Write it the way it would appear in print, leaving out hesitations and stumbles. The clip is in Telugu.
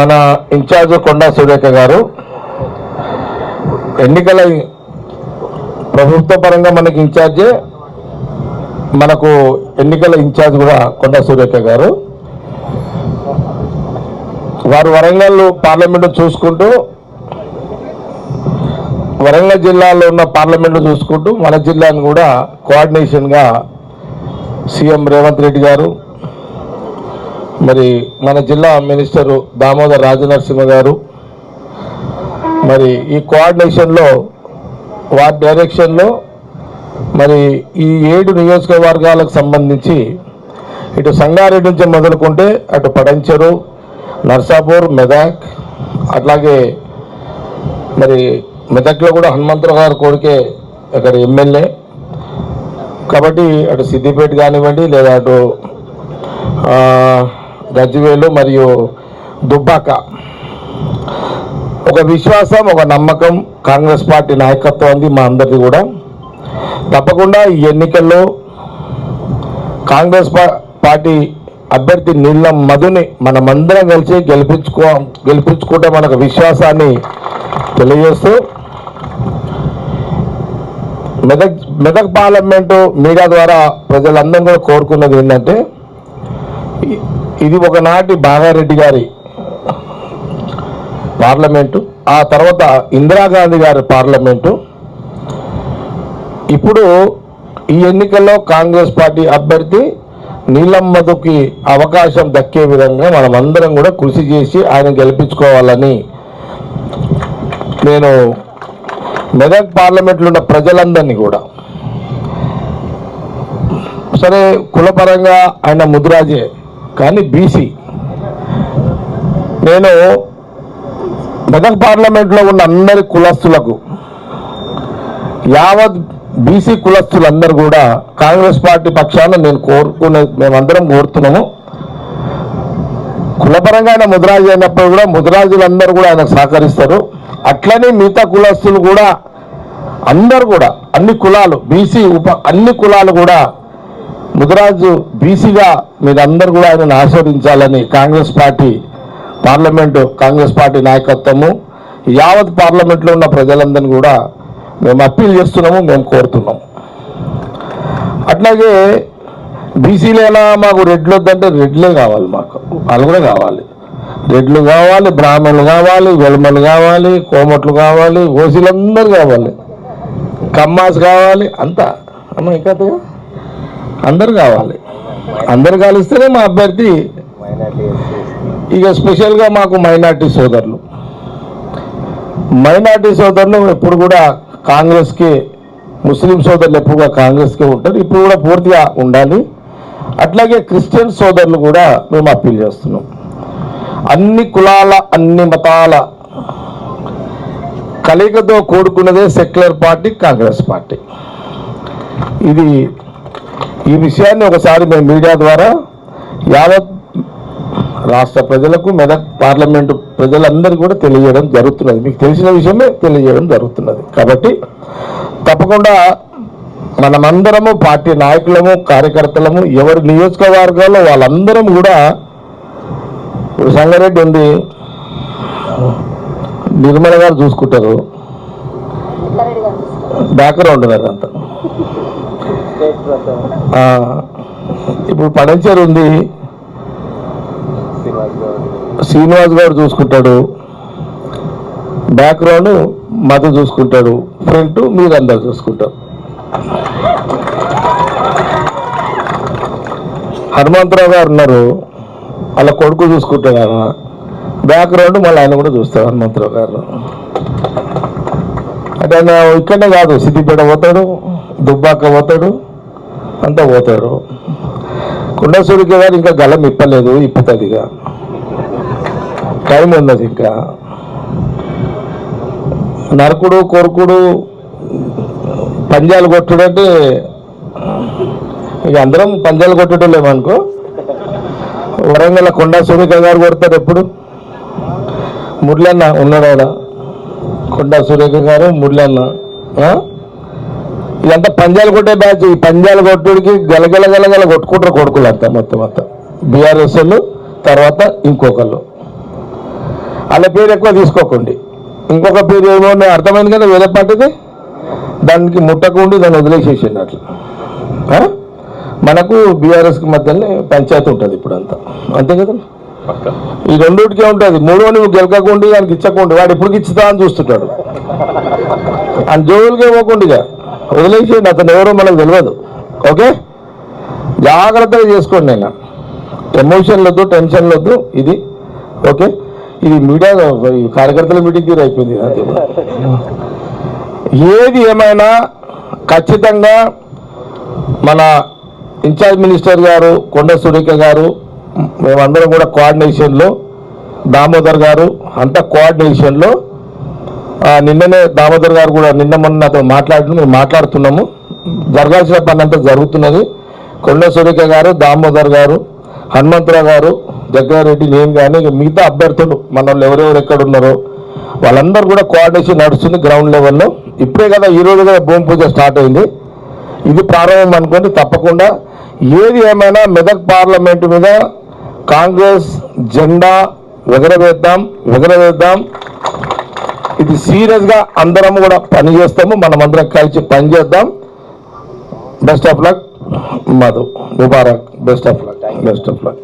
మన ఇన్ఛార్జ్ కొండా సురేఖ గారు ఎన్నికల ప్రభుత్వ పరంగా మనకి ఇన్ఛార్జే, మనకు ఎన్నికల ఇన్ఛార్జ్ కూడా కొండా సురేఖ గారు. వారు వరంగల్ పార్లమెంటు చూసుకుంటూ, వరంగల్ జిల్లాలో ఉన్న పార్లమెంటు చూసుకుంటూ మన జిల్లాను కూడా కోఆర్డినేషన్గా సీఎం రేవంత్ రెడ్డి గారు, మరి మన జిల్లా మినిస్టరు దామోదర్ రాజనరసింహ గారు, మరి ఈ కోఆర్డినేషన్లో వారి డైరెక్షన్లో మరి ఈ 7 నియోజకవర్గాలకు సంబంధించి ఇటు సంగారెడ్డి నుంచి మొదలుకుంటే అటు పడంచెరు, నర్సాపూర్, మెదక్, అట్లాగే మరి మెదక్లో కూడా హనుమంతరావు గారు కొడుకే అక్కడ ఎమ్మెల్యే కాబట్టి అటు సిద్దిపేట కానివ్వండి, లేదా అటు గజ్వేలు మరియు దుబ్బాక, ఒక విశ్వాసం, ఒక నమ్మకం కాంగ్రెస్ పార్టీ నాయకత్వం అంది మా అందరిది కూడా. తప్పకుండా ఈ ఎన్నికల్లో కాంగ్రెస్ పార్టీ అభ్యర్థి నీలం మధుని మనమందరం కలిసి గెలిపించుకుంటే మనకు విశ్వాసాన్ని తెలియజేస్తూ, మెదక్ పార్లమెంటు మీడియా ద్వారా ప్రజలందరూ కూడా కోరుకున్నది ఏంటంటే, ఇది ఒకనాటి బాగారెడ్డి గారి పార్లమెంటు, ఆ తర్వాత ఇందిరాగాంధీ గారి పార్లమెంటు. ఇప్పుడు ఈ ఎన్నికల్లో కాంగ్రెస్ పార్టీ అభ్యర్థి నీలం మధుకి అవకాశం దక్కే విధంగా మనమందరం కూడా కృషి చేసి ఆయన గెలిపించుకోవాలని నేను మెదక్ పార్లమెంట్లో ఉన్న ప్రజలందరినీ కూడా, సరే కులపరంగా ఆయన ముదిరాజే కానీ బీసీ, నేను మెదక్ పార్లమెంట్లో ఉన్న అందరి కులస్తులకు, యావత్ బీసీ కులస్తులందరూ కూడా కాంగ్రెస్ పార్టీ పక్షాన మేమందరం కోరుతున్నాము. కులపరంగా ఆయన ముదిరాజు అయినప్పుడు కూడా ముదిరాజులందరూ కూడా ఆయనకు సహకరిస్తారు. అట్లనే మిగతా కులస్తులు కూడా అందరూ కూడా అన్ని కులాలు, బీసీ అన్ని కులాలు కూడా ముదిరాజు బీసీగా మీరందరూ కూడా ఆయనను ఆశీర్వదించాలని Congress party parliament, Congress party నాయకత్వము, యావత్ పార్లమెంట్లో ఉన్న ప్రజలందరినీ కూడా మేము అప్పీల్ చేస్తున్నాము, మేము కోరుతున్నాము. అట్లాగే బీసీలైనా మాకు రెడ్లు వద్దంటే రెడ్లే కావాలి, మాకు వాళ్ళు కూడా కావాలి. రెడ్లు కావాలి, బ్రాహ్మణులు కావాలి, వెల్మలు కావాలి, కోమట్లు కావాలి, ఓసీలందరూ కావాలి, కమ్మాస్ కావాలి, అంతా అమ్మ ఇంకా అందరు కావాలి. అందరు కలిస్తేనే మా అభ్యర్థి. ఇక స్పెషల్గా మాకు మైనార్టీ సోదరులు ఎప్పుడు కూడా కాంగ్రెస్కి, ముస్లిం సోదరులు ఎప్పుడుగా కాంగ్రెస్కే ఉంటారు, ఇప్పుడు కూడా పూర్తిగా ఉండాలి. అట్లాగే క్రిస్టియన్ సోదరులు కూడా మేము అప్పీల్ చేస్తున్నాం. అన్ని కులాల, అన్ని మతాల కలయికతో కూడుకున్నదే సెక్యులర్ పార్టీ కాంగ్రెస్ పార్టీ. ఈ విషయాన్ని ఒకసారి మేము మీడియా ద్వారా యావత్ రాష్ట్ర ప్రజలకు, మెదక్ పార్లమెంటు ప్రజలందరికీ కూడా తెలియజేయడం జరుగుతున్నది. మీకు తెలిసిన విషయమే తెలియజేయడం జరుగుతున్నది. కాబట్టి తప్పకుండా మనమందరము పార్టీ నాయకులము, కార్యకర్తలము, ఎవరి నియోజకవర్గాల్లో వాళ్ళందరం కూడా, సంగారెడ్డి ఉంది, నిర్మల గారు చూసుకుంటారు, బ్యాక్గ్రౌండ్ అంతా. ఇప్పుడు పడంచేరు ఉంది, శ్రీనివాస్ గారు చూసుకుంటాడు, బ్యాక్గ్రౌండ్ మధు చూసుకుంటాడు, ఫ్రంట్ మీరందరూ చూసుకుంటారు. హనుమంతరావు గారు ఉన్నారు, వాళ్ళ కొడుకు చూసుకుంటాడు, ఆయన బ్యాక్గ్రౌండ్ మళ్ళీ ఆయన కూడా చూస్తాడు హనుమంతరావు గారు. అంటే ఆయన ఇక్కడనే కాదు, సిద్దిపేట పోతాడు, దుబ్బాక పోతాడు, అంతా పోతాడు. కొండా సురేఖ గారు ఇంకా గలం ఇప్పలేదు, ఇప్పుతుంది, ఇక టైం ఉన్నది. ఇంకా నరకుడు, కొరుకుడు, పంజాలు కొట్టుడు అంటే ఇక అందరం పంజాలు కొట్టడం లేమనుకో. వరంగల్ కొండా సురేఖ గారు కొడతారు ఎప్పుడు. మురళన్న ఉన్నాడు ఆడ, కొండా సురేఖ గారు, మురళన్న, ఇదంతా పంజాలు కొట్టే బ్యాచ్. ఈ పంజాలు కొట్టుడికి గలగల కొట్టుకుంటారు కొడుకులు అంతా, మొత్తం బీఆర్ఎస్ వాళ్ళు, తర్వాత ఇంకొకళ్ళు. వాళ్ళ పేరు ఎక్కువ తీసుకోకండి. ఇంకొక పేరు ఏమో అర్థమైంది కదా వేరే పార్టీది, దానికి ముట్టకుండా దాన్ని వదిలేసేసింది అట్లా. మనకు బీఆర్ఎస్కి మధ్యనే పంచాయతీ ఉంటుంది ఇప్పుడు అంతా, అంతే కదా. ఈ రెండుకే ఉంటుంది. మూడో నువ్వు గెలకకుండా దానికి ఇచ్చకుండా వాడు ఎప్పుడు ఇచ్చుతా అని చూస్తుంటాడు. అని జోలుకే పోకుండా వదిలేసేయండి, అతను ఎవరో మనకు తెలియదు. ఓకే, జాగ్రత్తగా చేసుకోండి. నేను ఎమోషన్లు వద్దు, టెన్షన్లు వద్దు. ఇది ఓకే, ఇది మీడియా కార్యకర్తల మీటింగ్ తీరు అయిపోయింది. ఏది ఏమైనా ఖచ్చితంగా మన ఇన్ఛార్జ్ మినిస్టర్ గారు కొండ సురేఖ గారు మేమందరం కూడా కోఆర్డినేషన్లో, దామోదర్ గారు అంతా కోఆర్డినేషన్లో. నిన్ననే దామోదర్ గారు కూడా నిన్న మొన్న అతను మేము మాట్లాడుతున్నాము. జరగాల్సిన పని అంతా జరుగుతున్నది. కొండ సురేఖ గారు, దామోదర్ గారు, హనుమంతరావు గారు, జగ్గారెడ్డి, నేను కానీ మిగతా అభ్యర్థులు మన వాళ్ళు ఎవరెవరు ఎక్కడ ఉన్నారో వాళ్ళందరూ కూడా కోఆర్డినేషన్ నడుస్తుంది గ్రౌండ్ లెవెల్లో. ఇప్పుడే కదా ఈరోజు కదా భూమి పూజ స్టార్ట్ అయింది. ఇది ప్రారంభం అనుకోండి. తప్పకుండా ఏది ఏమైనా మెదక్ పార్లమెంటు మీద కాంగ్రెస్ జెండా ఎగరవేద్దాం. ఇది సీరియస్గా అందరం కూడా పనిచేస్తాము. మనమందరం కలిసి పనిచేద్దాం. బెస్ట్ ఆఫ్ లక్ మధు, ముబారక్. Best of luck.